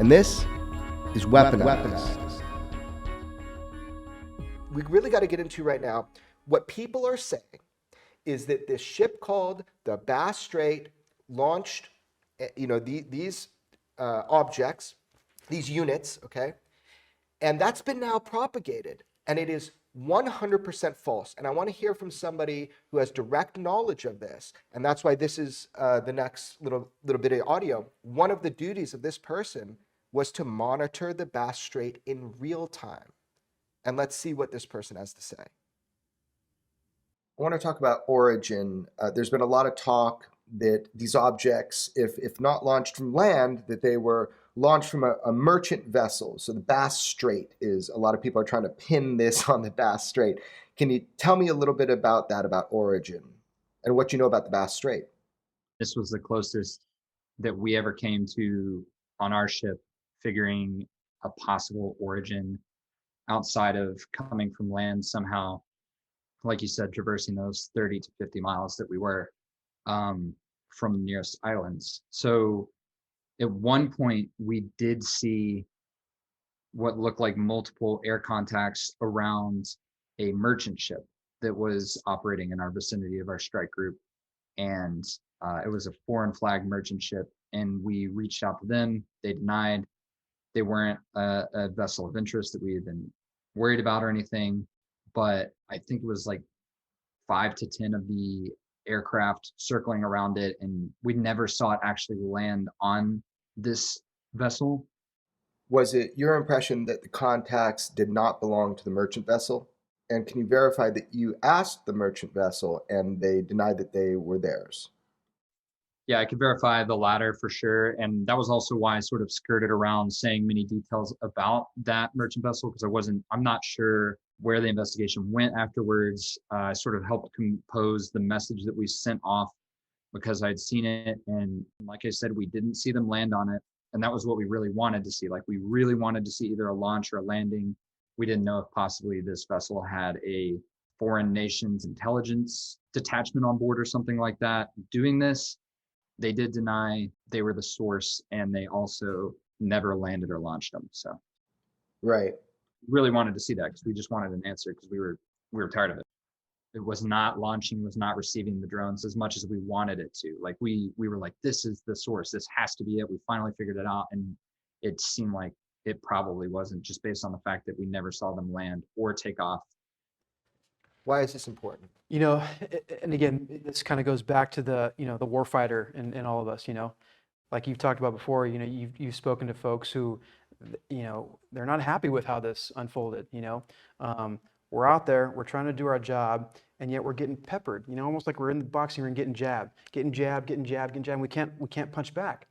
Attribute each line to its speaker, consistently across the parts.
Speaker 1: And this is Weaponized.
Speaker 2: We really got to get into right now what people are saying is that this ship called the Bass Strait launched, these objects, these units, okay? And that's been now propagated, and it is 100% false. And I want to hear from somebody who has direct knowledge of this, and that's why this is the next little bit of audio. One of the duties of this person was to monitor the Bass Strait in real time. And let's see what this person has to say. I want to talk about origin. There's been a lot of talk that these objects, if not launched from land, that they were launched from a merchant vessel. So the Bass Strait is, a lot of people are trying to pin this on the Bass Strait. Can you tell me a little bit about that, about origin, and what you know about the Bass Strait?
Speaker 3: This was the closest that we ever came to on our ship figuring a possible origin outside of coming from land somehow, like you said, traversing those 30 to 50 miles that we were from the nearest islands. So at one point we did see what looked like multiple air contacts around a merchant ship that was operating in our vicinity of our strike group. And it was a foreign flag merchant ship, and we reached out to them. They denied. They weren't a vessel of interest that we had been worried about or anything, but I think it was like 5 to 10 of the aircraft circling around it, and we never saw it actually land on this vessel.
Speaker 1: Was it your impression that the contacts did not belong to the merchant vessel? And can you verify that you asked the merchant vessel and they denied that they were theirs?
Speaker 3: Yeah, I could verify the latter for sure. And that was also why I sort of skirted around saying many details about that merchant vessel, because I'm not sure where the investigation went afterwards. I sort of helped compose the message that we sent off because I'd seen it. And like I said, we didn't see them land on it. And that was what we really wanted to see. Like, we really wanted to see either a launch or a landing. We didn't know if possibly this vessel had a foreign nation's intelligence detachment on board or something like that doing this. They did deny they were the source, and they also never landed or launched them. So,
Speaker 1: right,
Speaker 3: really wanted to see that because we just wanted an answer, because we were tired of it. It was not launching, was not receiving the drones as much as we wanted it to. Like, we were like, this is the source. This has to be it. We finally figured it out, and it seemed like it probably wasn't, just based on the fact that we never saw them land or take off.
Speaker 2: Why is this important?
Speaker 4: And again, this kind of goes back to the, the warfighter in all of us, like you've talked about before, you've spoken to folks who, they're not happy with how this unfolded, we're out there, we're trying to do our job, and yet we're getting peppered, almost like we're in the boxing ring getting jabbed, and we can't punch back.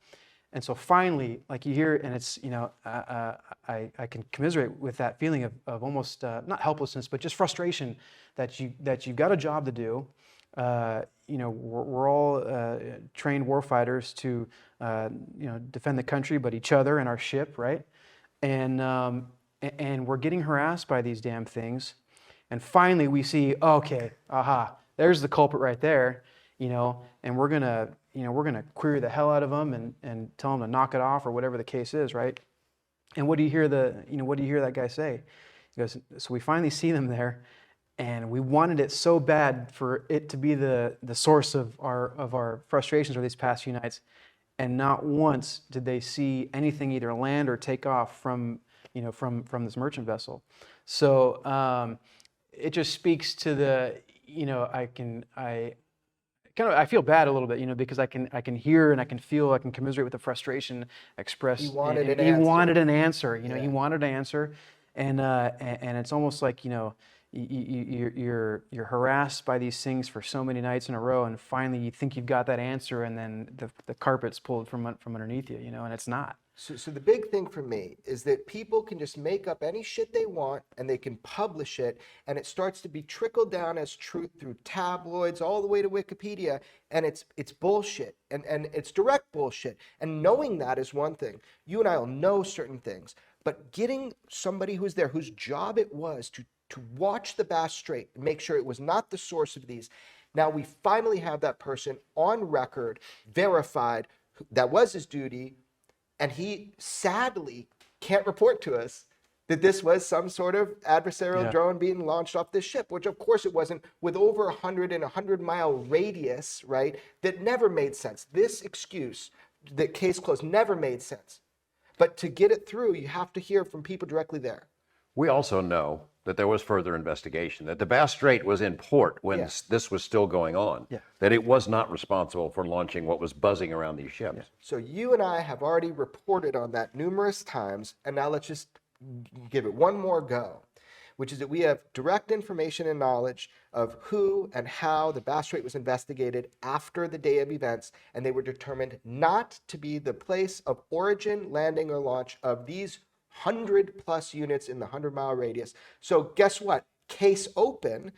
Speaker 4: And so finally, like you hear, and it's, I can commiserate with that feeling of almost not helplessness, but just frustration that you've got a job to do. We're all trained warfighters to, defend the country, but each other and our ship, right? And we're getting harassed by these damn things. And finally we see, okay, aha, there's the culprit right there, and we're gonna query the hell out of them and tell them to knock it off or whatever the case is, right? And what do you hear that guy say? He goes, so we finally see them there, and we wanted it so bad for it to be the source of our frustrations over these past few nights, and not once did they see anything either land or take off from this merchant vessel. So it just speaks to the, I feel bad a little bit, because I can hear and I can feel, I can commiserate with the frustration expressed.
Speaker 2: He wanted an
Speaker 4: answer.
Speaker 2: He
Speaker 4: wanted an answer.
Speaker 2: Yeah.
Speaker 4: He wanted an answer, and it's almost like you're harassed by these things for so many nights in a row, and finally you think you've got that answer, and then the carpet's pulled from underneath you, and it's not.
Speaker 2: So the big thing for me is that people can just make up any shit they want and they can publish it, and it starts to be trickled down as truth through tabloids all the way to Wikipedia, and it's bullshit, and it's direct bullshit. And knowing that is one thing. You and I will know certain things, but getting somebody who's there, whose job it was to watch the Bass Strait and make sure it was not the source of these. Now we finally have that person on record, verified, that was his duty. And he sadly can't report to us that this was some sort of adversarial drone being launched off this ship, which of course it wasn't, with over 100-mile radius, right? That never made sense. This excuse, that case closed, never made sense. But to get it through, you have to hear from people directly there.
Speaker 5: We also know that there was further investigation, that the Bass Strait was in port when this was still going on, that it was not responsible for launching what was buzzing around these ships.
Speaker 2: So you and I have already reported on that numerous times, and now let's just give it one more go, which is that we have direct information and knowledge of who and how the Bass Strait was investigated after the day of events, and they were determined not to be the place of origin, landing, or launch of these 100+ units in the 100-mile radius. So guess what? Case open.